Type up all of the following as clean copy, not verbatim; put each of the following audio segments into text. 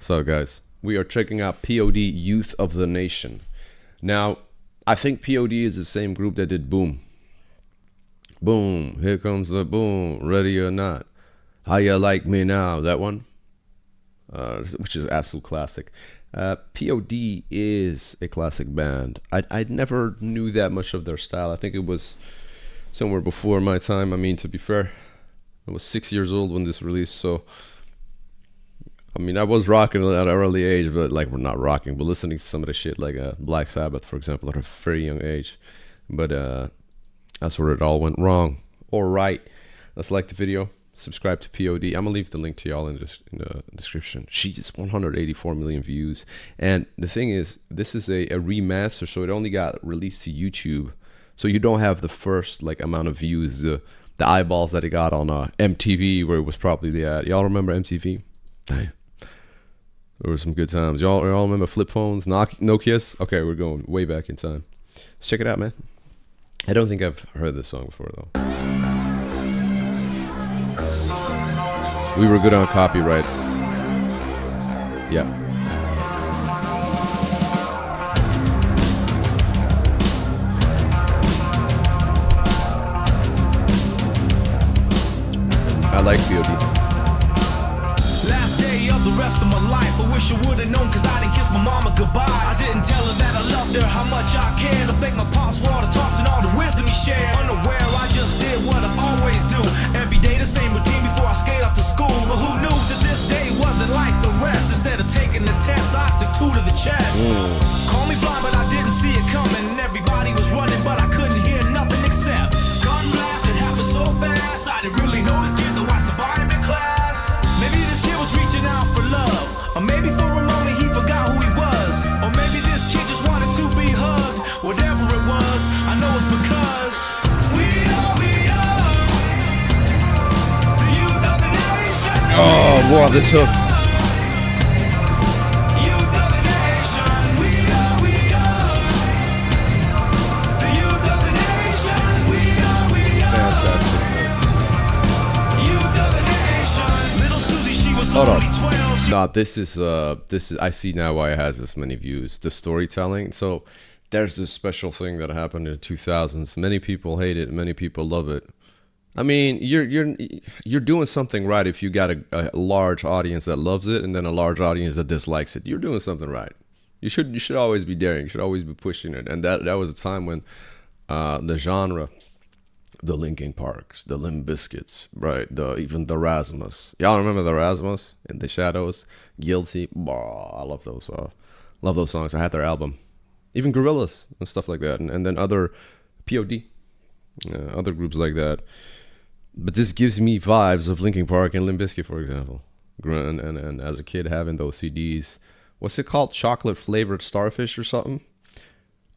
So, guys, we are checking out POD, Youth of the Nation. Now, I think POD is the same group that did Boom. Boom, here comes the boom, ready or not. How you like me now? That one, which is absolute classic. POD is a classic band. I never knew that much of their style. I think it was somewhere before my time. I mean, to be fair, I was 6 years old when this released, so I mean, I was rocking at an early age, but like, we're not rocking, but listening to some of the shit like Black Sabbath, for example, at a very young age. But that's where it all went wrong. All right, let's like the video, subscribe to POD. I'm gonna leave the link to y'all in the description. She's 184 million views, and the thing is, this is a remaster, so it only got released to YouTube, so you don't have the first like amount of views, the eyeballs that it got on MTV, where it was probably the y'all remember MTV? Damn. There were some good times. Y'all remember flip phones, Nokias? Okay, we're going way back in time. Let's check it out, man. I don't think I've heard this song before, though. We were good on copyright. Yeah. I like POD. Last day of the rest of my life, I wish I would've known, cause I didn't kiss my mama goodbye. I didn't tell her that I loved her, how much I cared. I thank my pops for all the talks and all the wisdom he shared. Unaware, I just did what I always do. Every day the same routine before I skate off to school. But who knew that this day wasn't like the rest? Instead of taking the test, I took 2 to the chest. Call me blind, but I didn't see it coming. Everybody was running, but I couldn't hear nothing except gun blast. It happened so fast, I didn't really notice kid though I survived in class. Maybe this kid was reaching out for love, or maybe for a moment he forgot who he was, or maybe this kid just wanted to be hugged. Whatever it was, I know it's because we are the youth of the nation. Oh, wow, this hook. Youth of the nation. We are the youth of the nation. We are Fantastic. youth of the nation. Little Susie, she was Hold only on. 12. No, this is I see now why it has this many views. The storytelling. So there's this special thing that happened in the 2000s. Many people hate it, many people love it. I mean, you're doing something right if you got a large audience that loves it and then a large audience that dislikes it. You're doing something right. You should always be daring. You should always be pushing it. And that was a time when the genre, the Linkin Parks, the Limp Bizkits, right? Even the Rasmus. Y'all remember the Rasmus? In the Shadows, Guilty. I love those songs. I had their album. Even Gorillaz and stuff like that, and then other POD, other groups like that. But this gives me vibes of Linkin Park and Limp Bizkit, for example. And as a kid having those CDs, what's it called? Chocolate flavored Starfish or something?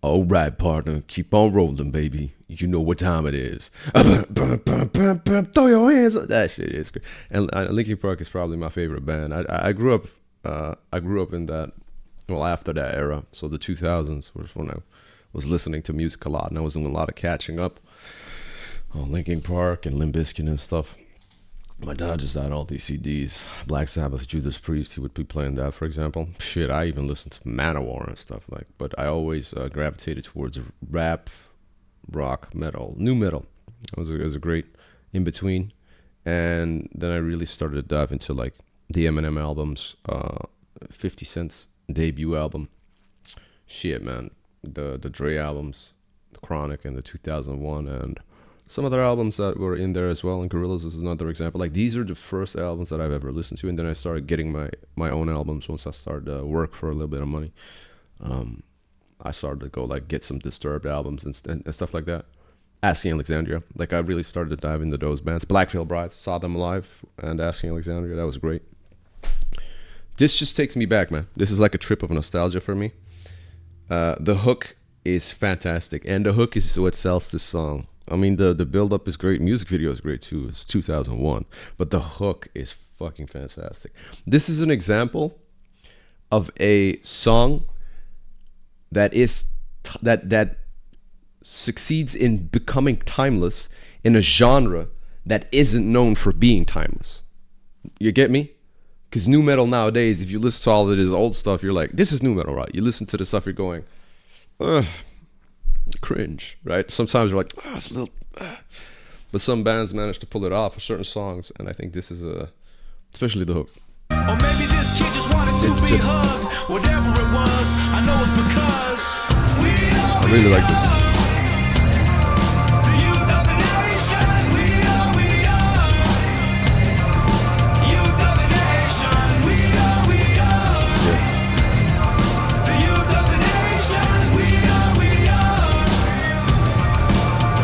All right, partner, keep on rolling, baby. You know what time it is. Throw your hands up. That shit is great. And Linkin Park is probably my favorite band. I grew up in that, well, after that era. So the 2000s was when I was listening to music a lot, and I was doing a lot of catching up on Linkin Park and Limp Bizkit and stuff. My dad just had all these CDs. Black Sabbath, Judas Priest, he would be playing that, for example. Shit, I even listened to Manowar and stuff like. But I always gravitated towards rap, rock, metal, new metal. It was a great in between. And then I really started to dive into like the Eminem albums, 50 Cent's debut album. Shit, man, the Dre albums, the Chronic and the 2001, and some other albums that were in there as well, and Gorillaz is another example. Like, these are the first albums that I've ever listened to, and then I started getting my own albums once I started work for a little bit of money. I started to go like get some Disturbed albums and stuff like that. Asking Alexandria, like I really started to dive into those bands. Black Veil Brides, saw them live, and Asking Alexandria, that was great. This just takes me back, man. This is like a trip of nostalgia for me. The hook is fantastic, and the hook is what sells this song. I mean, the build up is great. Music video is great too. It's 2001, but the hook is fucking fantastic. This is an example of a song that succeeds in becoming timeless in a genre that isn't known for being timeless. You get me? Because new metal nowadays, if you listen to all of his old stuff, you're like, this is new metal, right? You listen to the stuff, you're going, ugh, cringe, right? Sometimes you're like, oh, it's a little, but some bands manage to pull it off for certain songs, and I think this is especially the hook. Or maybe this kid just wanted to be hugged. Whatever it was, I know it's because I really like this. The youth of the nation. We are. Youth of the nation. We are. Yeah. The youth of the nation. We are.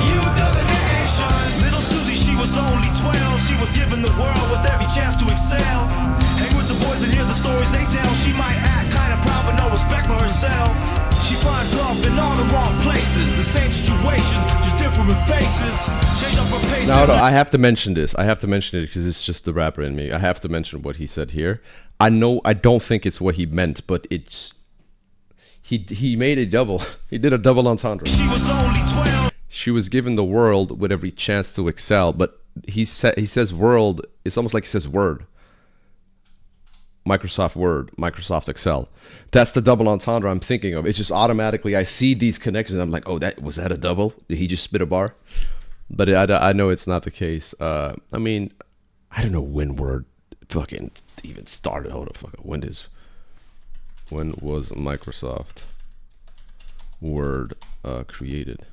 Youth of the nation. Little Susie, she was only 12. She was given the world with every chance to excel. Hang with the boys and hear the stories they tell. She might act kinda proud but no respect for herself. She finds love in all the wrong places. The same situations, just different faces. Change up her pace. Now, I have to mention this. I have to mention it because it's just the rapper in me. I have to mention what he said here. I don't think it's what he meant, but it's he made a double. He did a double entendre. She was only 12. She was given the world with every chance to excel, but he says world. It's almost like he says word. Microsoft Word, Microsoft Excel. That's the double entendre I'm thinking of. It's just automatically I see these connections and I'm like, oh, was that a double? Did he just spit a bar? But I know it's not the case. I mean, I don't know when Word fucking even started. Hold the fuck up. When was Microsoft Word created?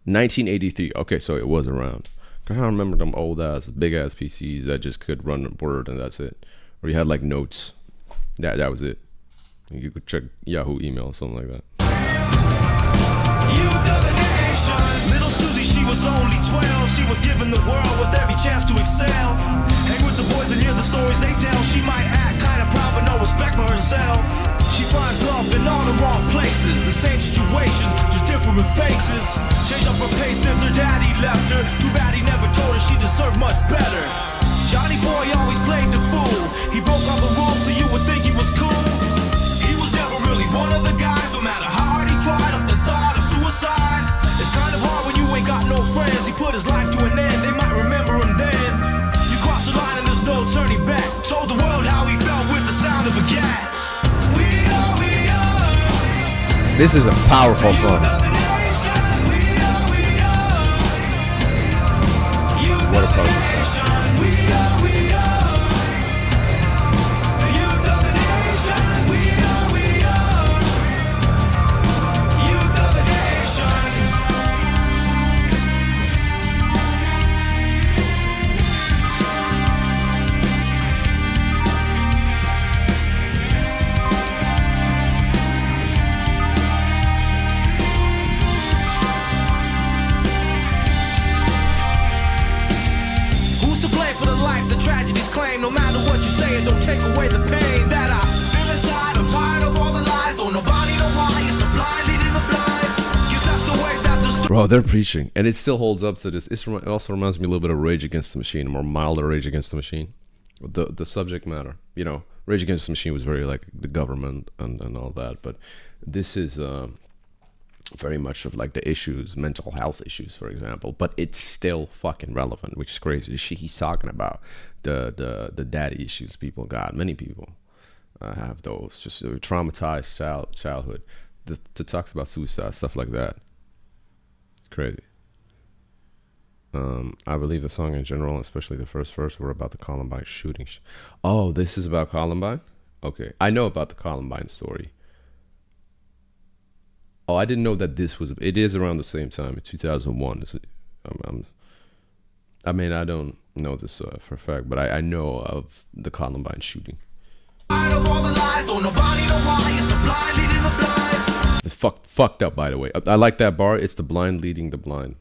1983. Okay, so it was around. I don't remember them old ass, big ass PCs that just could run Word and that's it. Or you had like notes. That was it. You could check Yahoo email or something like that. Youth of the nation. Little Susie, she was only 12. She was given the world with every chance to excel. Hang with the boys and hear the stories they tell. She might act kinda proud but no respect for herself. She finds love in all the wrong places. The same situations, just different faces. Change up her pace since her daddy left her. Too bad he never told her she deserved much better. Johnny Boy always played the fool. He broke all the rules so you would think he was cool. He was never really one of the guys. No matter how hard he tried, up the thought of suicide. It's kind of hard when you ain't got no friends. He put his life to an end. They might remember him then. You cross the line and there's no turning back. Told the world how he felt with the sound of a gat. This is a powerful song. What a powerful song. No matter what you say, it don't take away the pain that I feel inside. I'm tired of all the lies. Don't nobody know why. It's the blind leading the blind. Guess that's the way that the Bro, they're preaching, and it still holds up to this. It also reminds me a little bit of Rage Against the Machine, more milder Rage Against the Machine. The subject matter, you know, Rage Against the Machine was very like the government and all that, but this is very much of like the issues, mental health issues, for example, but it's still fucking relevant, which is crazy. He's talking about the daddy issues people got. Many people have those, just traumatized childhood. The talks about suicide, stuff like that. It's crazy. I believe the song in general, especially the first verse, were about the Columbine shooting. Oh, this is about Columbine? Okay, I know about the Columbine story. Oh, I didn't know that it is around the same time, in 2001. I mean, I don't know this for a fact, but I know of the Columbine shooting. Fucked up, by the way. I like that bar. It's the blind leading the blind.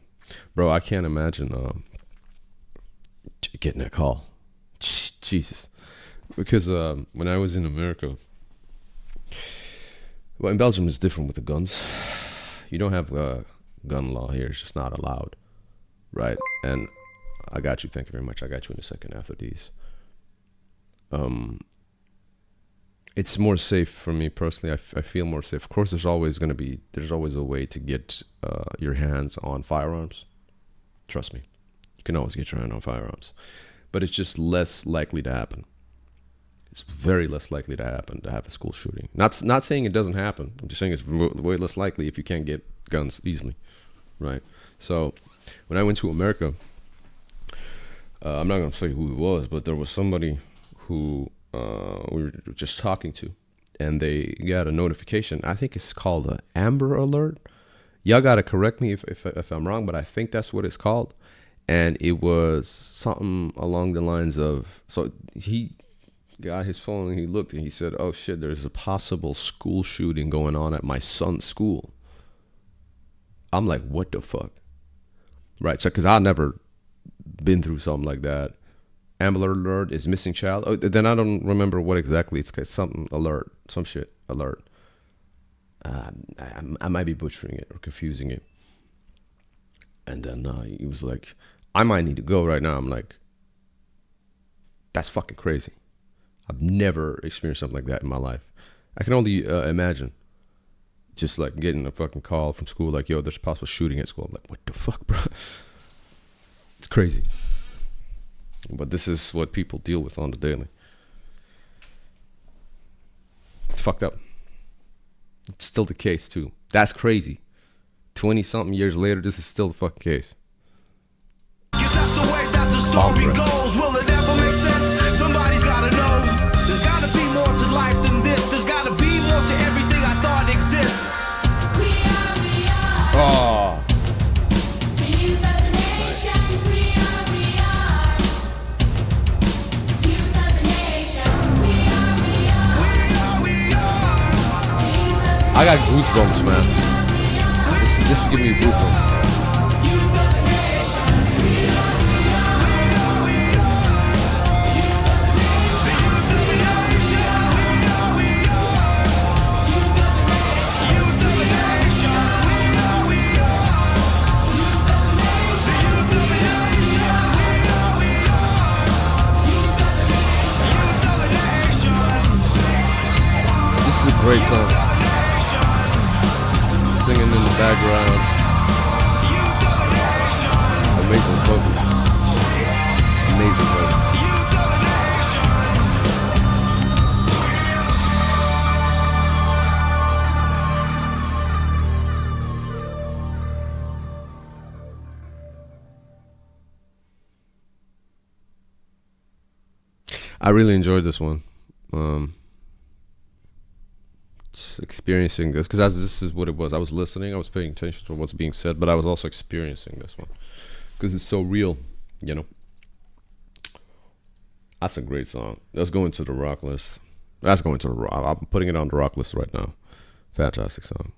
Bro, I can't imagine getting a call. Jesus. Because when I was in America, well, in Belgium it's different with the guns. You don't have gun law here. It's just not allowed, right? And I got you. Thank you very much. I got you in a second after these. It's more safe for me personally. I feel more safe. Of course, there's always a way to get your hands on firearms. Trust me, you can always get your hand on firearms, but it's just less likely to happen. it's very less likely to happen to have a school shooting. Not saying it doesn't happen. I'm just saying it's way less likely if you can't get guns easily, right? So when I went to America, I'm not gonna say who it was, but there was somebody who we were just talking to, and they got a notification. I think it's called an Amber Alert. Y'all gotta correct me if I'm wrong, but I think that's what it's called. And it was something along the lines of, so he got his phone and he looked and he said, "Oh shit, there's a possible school shooting going on at my son's school." I'm like, what the fuck? Right, so because I never been through something like that. Amber Alert is missing child. Oh, then I don't remember what exactly. It's something alert, some shit alert. I might be butchering it or confusing it. And then he was like, "I might need to go right now." I'm like, that's fucking crazy. I've never experienced something like that in my life. I can only imagine just like getting a fucking call from school like, "Yo, there's a possible shooting at school." I'm like, what the fuck, bro? It's crazy. But this is what people deal with on the daily. It's fucked up. It's still the case too. That's crazy. 20-something years later, this is still the fucking case. Guess that's the way that the story goes. Will it ever make sense? Somebody's gotta know. There's gotta be more to life than this. There's gotta be more to everything I thought exists. We are. Oh. The youth of the nation. We are. Youth of the nation. We are. I got goosebumps, man. This is giving me goosebumps. This is a great song. Singing in the background. Amazing vocals. Amazing vocals. I really enjoyed this one. Experiencing this because this is what it was. I was listening, I was paying attention to what's being said, but I was also experiencing this one because it's so real, you know. That's a great song. That's going to the rock list. That's going to the rock. I'm putting it on the rock list right now. Fantastic song.